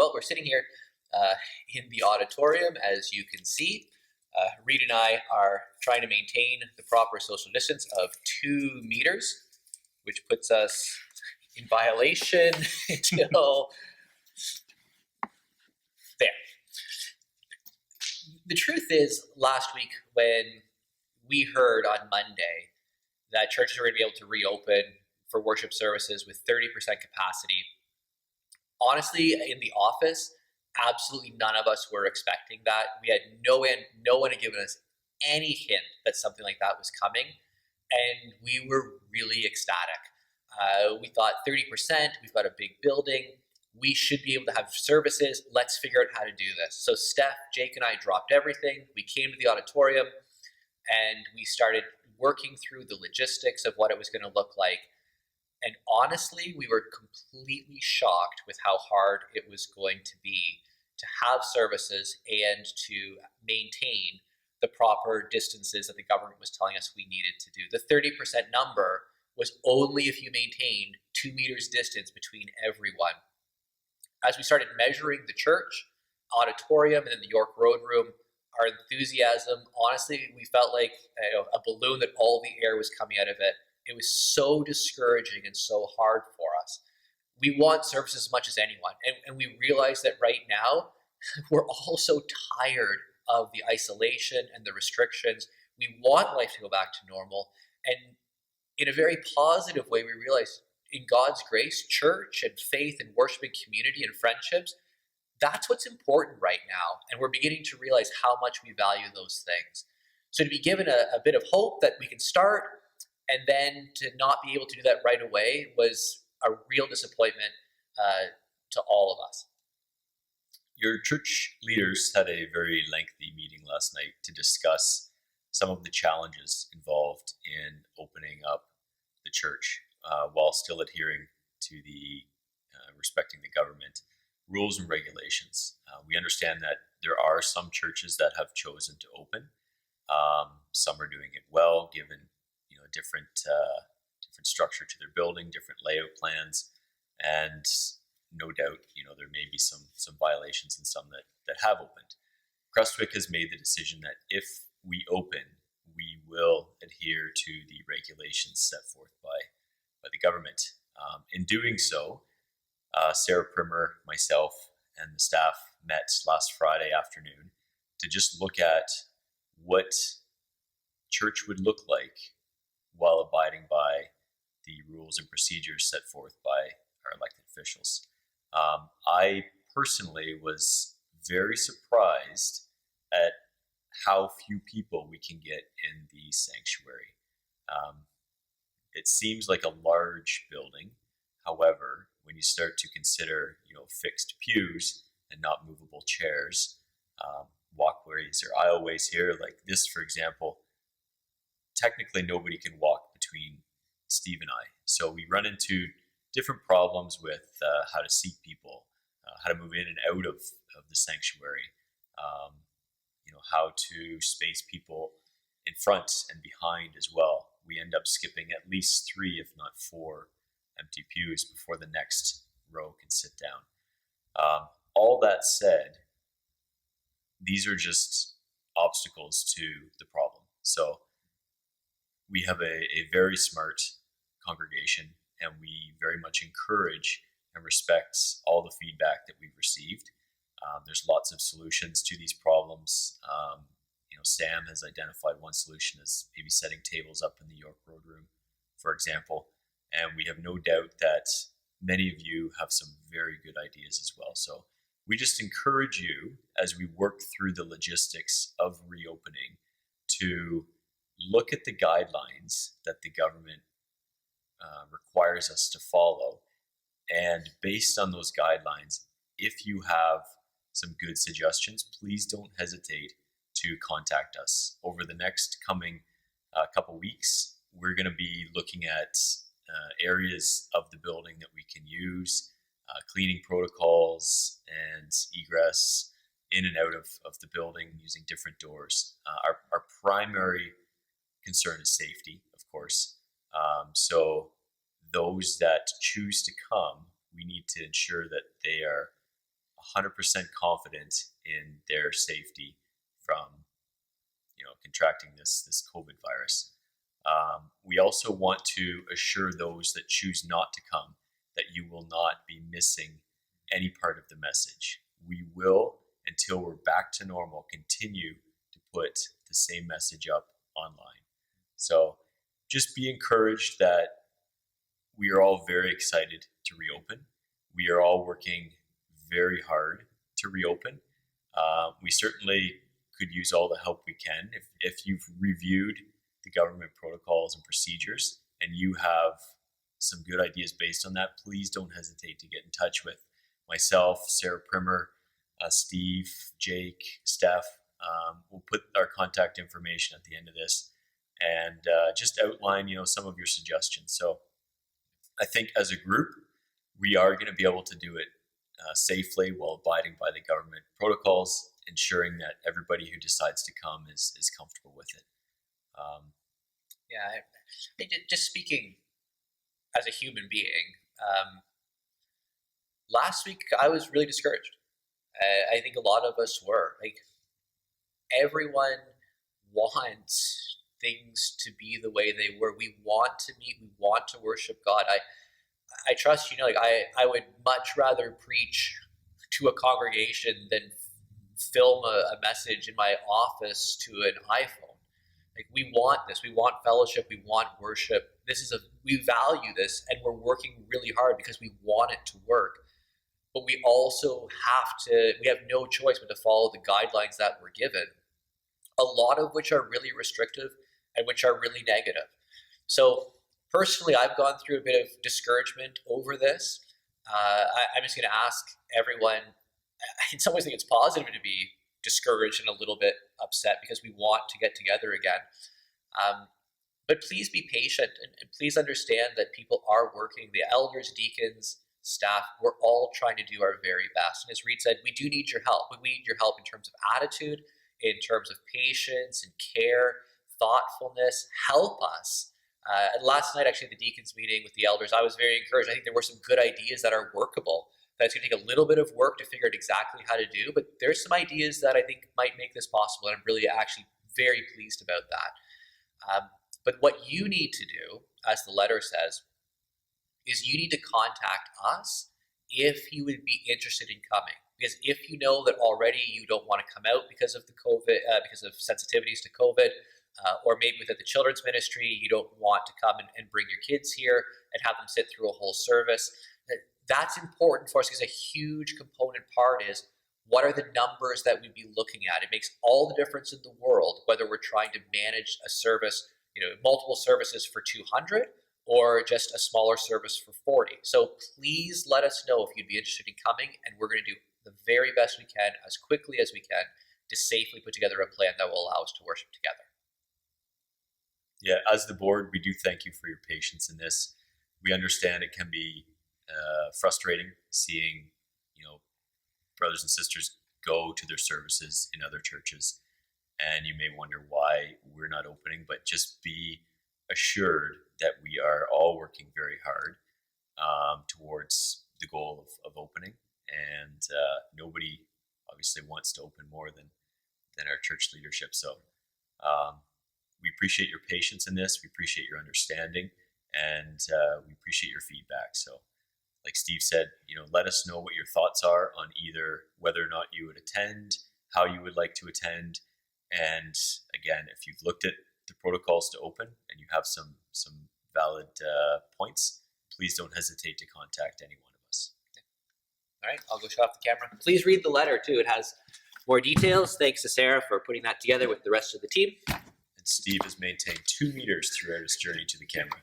Well, we're sitting here in the auditorium, as you can see. Reid and I are trying to maintain the proper social distance of 2 meters, which puts us in violation until there. The truth is, last week when we heard on Monday that churches are going to be able to reopen for worship services with 30% capacity, honestly, in the office, absolutely none of us were expecting that. We had no one had given us any hint that something like that was coming, and we were really ecstatic. We thought 30%, we've got a big building, we should be able to have services, let's figure out how to do this. So Steph, Jake, and I dropped everything, we came to the auditorium, and we started working through the logistics of what it was going to look like. And honestly, we were completely shocked with how hard it was going to be to have services and to maintain the proper distances that the government was telling us we needed to do. The 30% number was only if you maintained 2 meters distance between everyone. As we started measuring the church, auditorium, and then the York Road room, our enthusiasm, honestly, we felt like a balloon that all the air was coming out of it. It was so discouraging and so hard for us. We want services as much as anyone. And we realize that right now, we're all so tired of the isolation and the restrictions. We want life to go back to normal. And in a very positive way, we realize in God's grace, church and faith and worship and community and friendships, that's what's important right now. And we're beginning to realize how much we value those things. So to be given a bit of hope that we can start, and then to not be able to do that right away was a real disappointment to all of us. Your church leaders had a very lengthy meeting last night to discuss some of the challenges involved in opening up the church while still adhering to the respecting the government rules and regulations. We understand that there are some churches that have chosen to open. Some are doing it well, given different structure to their building, different layout plans, and no doubt there may be some violations in some that have opened. Crestwicke has made the decision that if we open, we will adhere to the regulations set forth by the government. In doing so, Sarah Primer, myself, and the staff met last Friday afternoon to just look at what church would look like while abiding by the rules and procedures set forth by our elected officials. I personally was very surprised at how few people we can get in the sanctuary. It seems like a large building. However, when you start to consider, fixed pews and not movable chairs, walkways or aisleways here, like this, for example, technically nobody can walk between Steve and I. So we run into different problems with how to seat people, how to move in and out of the sanctuary, how to space people in front and behind as well. We end up skipping at least 3, if not 4, empty pews before the next row can sit down. All that said, these are just obstacles to the problem. So we have a very smart congregation, and we very much encourage and respect all the feedback that we've received. There's lots of solutions to these problems. Sam has identified one solution as maybe setting tables up in the York Road room, for example. And we have no doubt that many of you have some very good ideas as well. So we just encourage you, as we work through the logistics of reopening, to look at the guidelines that the government requires us to follow. And based on those guidelines, if you have some good suggestions, please don't hesitate to contact us. Over the next coming couple weeks, we're going to be looking at areas of the building that we can use, cleaning protocols and egress in and out of the building using different doors. Our primary concern is safety, of course. So those that choose to come, we need to ensure that they are 100% confident in their safety from, contracting this COVID virus. We also want to assure those that choose not to come that you will not be missing any part of the message. We will, until we're back to normal, continue to put the same message up online. So just be encouraged that we are all very excited to reopen. We are all working very hard to reopen. We certainly could use all the help we can. If you've reviewed the government protocols and procedures and you have some good ideas based on that, please don't hesitate to get in touch with myself, Sarah Primer, Steve, Jake, Steph. We'll put our contact information at the end of this and just outline, some of your suggestions. So I think as a group, we are going to be able to do it safely while abiding by the government protocols, ensuring that everybody who decides to come is comfortable with it. Just speaking as a human being, last week I was really discouraged. I think a lot of us were. Like, everyone wants things to be the way they were. We want to meet. We want to worship God. I trust I would much rather preach to a congregation than film a message in my office to an iPhone. Like, we want this. We want fellowship. We want worship. We value this, and we're working really hard because we want it to work. But we also we have no choice but to follow the guidelines that we're given, a lot of which are really restrictive and which are really negative. So personally, I've gone through a bit of discouragement over this. I'm just going to ask everyone, in some ways I think it's positive to be discouraged and a little bit upset because we want to get together again. But please be patient and please understand that people are working. The elders, deacons, staff, we're all trying to do our very best. And as Reid said, we do need your help. We need your help in terms of attitude, in terms of patience and care, thoughtfulness. Help us. And last night, actually, at the deacons meeting with the elders, I was very encouraged. I think there were some good ideas that are workable. That's going to take a little bit of work to figure out exactly how to do, but there's some ideas that I think might make this possible, and I'm really actually very pleased about that. But what you need to do, as the letter says, is you need to contact us if you would be interested in coming. Because if you know that already you don't want to come out because of the COVID, because of sensitivities to COVID, or maybe within the children's ministry, you don't want to come and bring your kids here and have them sit through a whole service. That's important for us because a huge component part is what are the numbers that we'd be looking at. It makes all the difference in the world whether we're trying to manage a service, multiple services for 200 or just a smaller service for 40. So please let us know if you'd be interested in coming, and we're going to do the very best we can as quickly as we can to safely put together a plan that will allow us to worship together. Yeah, as the board, we do thank you for your patience in this. We understand it can be frustrating seeing, brothers and sisters go to their services in other churches, and you may wonder why we're not opening, but just be assured that we are all working very hard towards the goal of opening, and nobody obviously wants to open more than our church leadership. So we appreciate your patience in this. We appreciate your understanding, and we appreciate your feedback. So like Steve said, let us know what your thoughts are on either whether or not you would attend, how you would like to attend. And again, if you've looked at the protocols to open and you have some valid points, please don't hesitate to contact any one of us. All right, I'll go shut off the camera. Please read the letter too. It has more details. Thanks to Sarah for putting that together with the rest of the team. And Steve has maintained 2 meters throughout his journey to the camera.